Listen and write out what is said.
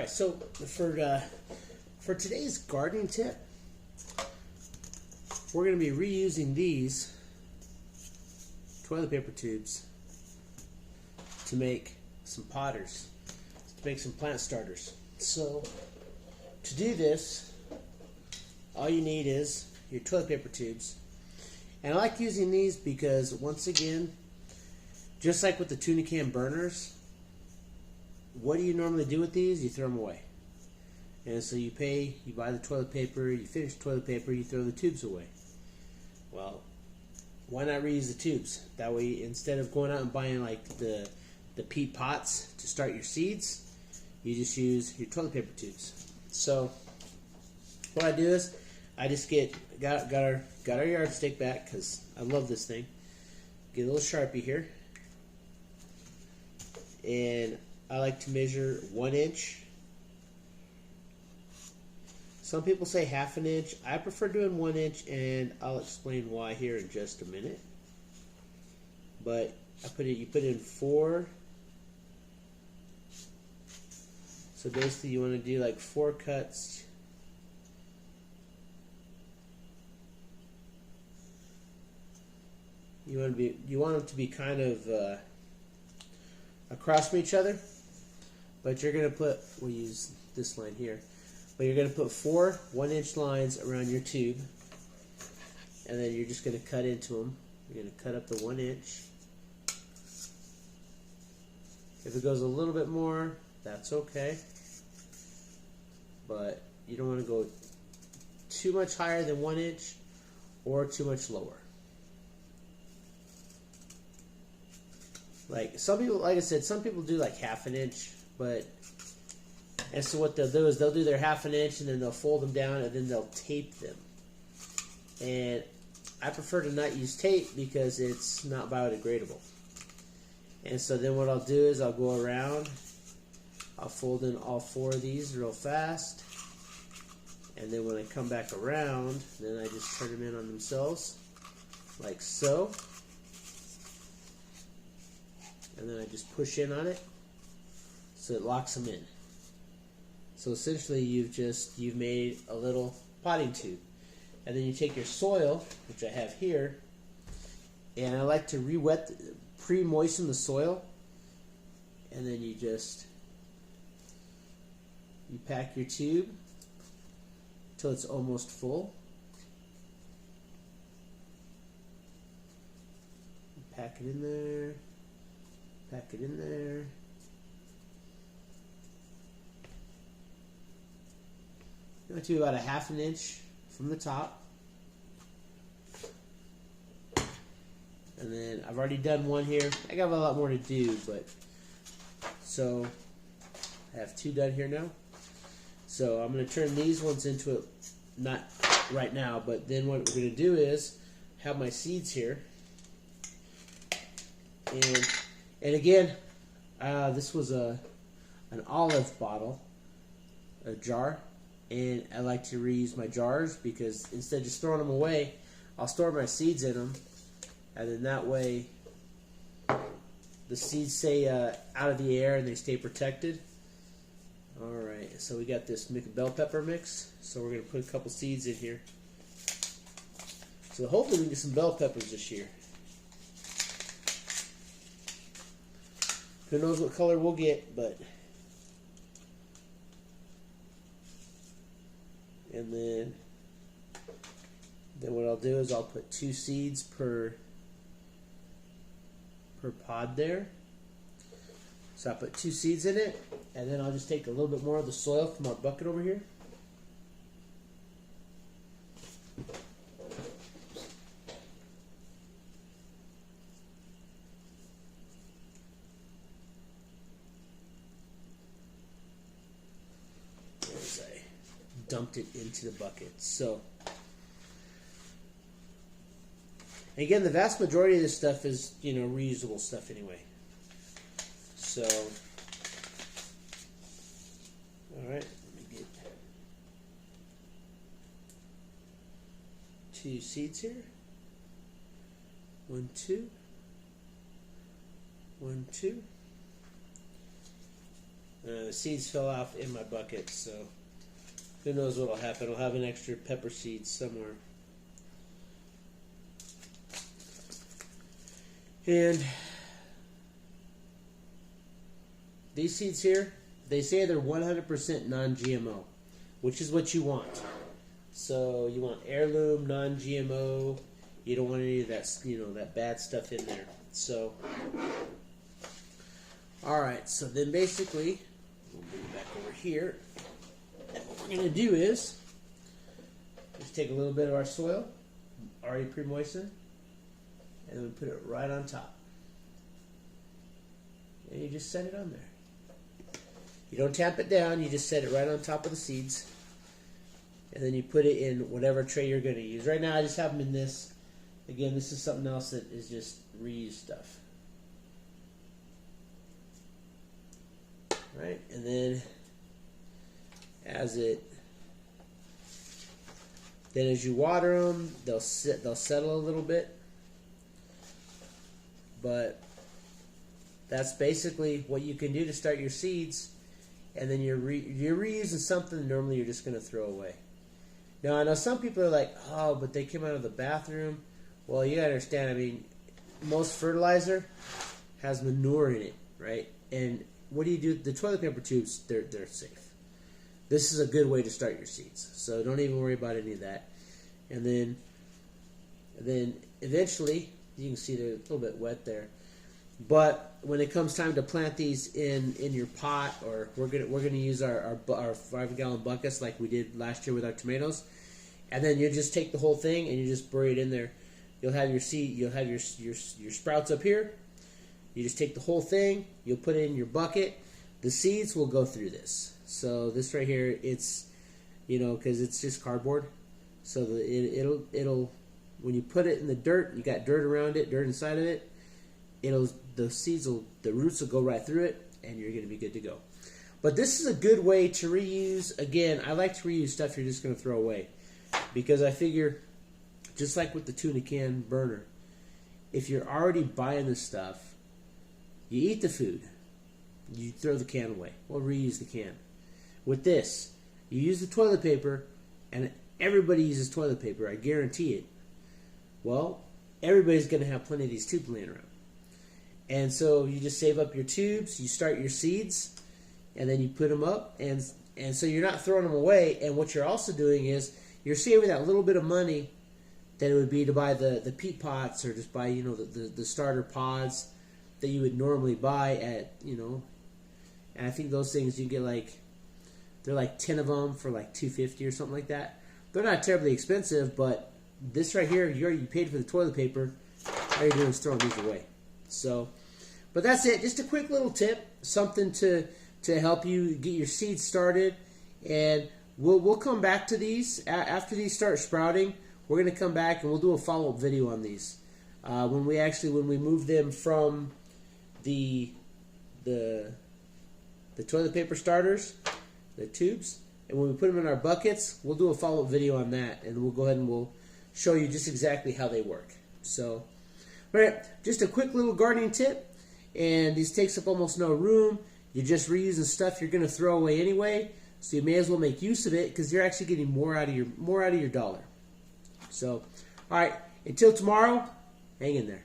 Alright, so for today's gardening tip, we're going to be reusing these toilet paper tubes to make some potters, to make some plant starters. So to do this, all you need is your toilet paper tubes. And I like using these because, once again, just like with the tuna can burners, what do you normally do with these? You throw them away. And so you buy the toilet paper, you finish the toilet paper, you throw the tubes away. Well, why not reuse the tubes? That way, instead of going out and buying like the peat pots to start your seeds, you just use your toilet paper tubes. So what I do is I just got our yardstick back because I love this thing. Get a little Sharpie here, and I like to measure 1 inch. Some people say ½ an inch. I prefer doing 1 inch, and I'll explain why here in just a minute. But you put in 4. So basically, you want to do like 4 cuts. You want them to be kind of across from each other. But you're going to we'll use this line here, but you're going to put 4 1-inch lines around your tube, and then you're just going to cut into them. You're going to cut up the 1 inch. If it goes a little bit more, that's okay, but you don't want to go too much higher than 1 inch or too much lower. Like some people, like I said, some people do like ½ an inch. And so what they'll do is they'll do their ½ an inch, and then they'll fold them down, and then they'll tape them. And I prefer to not use tape because it's not biodegradable. And so then what I'll do is I'll go around, I'll fold in all 4 of these real fast, and then when I come back around, then I just turn them in on themselves, like so. And then I just push in on it, so it locks them in. So essentially you've made a little potting tube. And then you take your soil, which I have here, and I like to pre-moisten the soil, and then you pack your tube till it's almost full. You pack it in there, pack it in there. You want to do about ½ an inch from the top. And then I've already done one here. I got a lot more to do, but so I have 2 done here now. So I'm going to turn these ones into it, not right now, but then what we're going to do is have my seeds here. And again, this was an olive bottle, a jar. And I like to reuse my jars because instead of just throwing them away, I'll store my seeds in them, and then that way the seeds stay out of the air and they stay protected. Alright, so we got this bell pepper mix, so we're going to put a couple seeds in here. So hopefully we can get some bell peppers this year. Who knows what color we'll get, but... And then what I'll do is I'll put 2 seeds per pod there. So I put 2 seeds in it, and then I'll just take a little bit more of the soil from our bucket over here. Dumped it into the bucket. So again, the vast majority of this stuff is, reusable stuff anyway. So all right, let me get 2 seeds here. 1, 2, 1, 2. Seeds fell off in my bucket, so who knows what will happen. I'll have an extra pepper seed somewhere. And these seeds here, they say they're 100% non-GMO, which is what you want. So you want heirloom, non-GMO. You don't want any of that, that bad stuff in there. So, all right. So then basically, we'll bring it back over here. And what we're going to do is just take a little bit of our soil, already pre-moistened, and then we put it right on top. And you just set it on there. You don't tap it down, you just set it right on top of the seeds. And then you put it in whatever tray you're going to use. Right now I just have them in this. Again, this is something else that is just reused stuff. Right? And then as you water them, they'll settle a little bit. But that's basically what you can do to start your seeds, and then you're reusing something normally you're just going to throw away. Now I know some people are like, oh, but they came out of the bathroom. Well, you got to understand. I mean, most fertilizer has manure in it, right? And what do you do? The toilet paper tubes, they're safe. This is a good way to start your seeds, so don't even worry about any of that. And then eventually, you can see they're a little bit wet there. But when it comes time to plant these in your pot, or we're gonna use our 5-gallon buckets like we did last year with our tomatoes, and then you just take the whole thing and you just bury it in there. You'll have your seed. You'll have your sprouts up here. You just take the whole thing. You'll put it in your bucket. The seeds will go through this. So this right here, it's because it's just cardboard. So it'll when you put it in the dirt, you got dirt around it, dirt inside of it. The roots will go right through it, and you're going to be good to go. But this is a good way to reuse. Again, I like to reuse stuff you're just going to throw away, because I figure, just like with the tuna can burner, if you're already buying this stuff, you eat the food, you throw the can away. Well, reuse the can. With this, you use the toilet paper, and everybody uses toilet paper, I guarantee it. Well, everybody's going to have plenty of these tubes laying around. And so you just save up your tubes, you start your seeds, and then you put them up, and so you're not throwing them away. And what you're also doing is you're saving that little bit of money that it would be to buy the peat pots, or just buy the starter pods that you would normally buy at And I think those things you get they're like 10 of them for like $2.50 or something like that. They're not terribly expensive, but this right here, you already paid for the toilet paper. All you're doing is throwing these away. So, but that's it. Just a quick little tip, something to help you get your seeds started. And we'll come back to these after these start sprouting. We're going to come back and we'll do a follow-up video on these when we move them from the toilet paper starters, the tubes, and when we put them in our buckets, we'll do a follow-up video on that, and we'll go ahead and we'll show you just exactly how they work. So, all right, just a quick little gardening tip, and these takes up almost no room. You're just reusing stuff you're going to throw away anyway, so you may as well make use of it, because you're actually getting more out of your dollar. So, all right, until tomorrow, hang in there.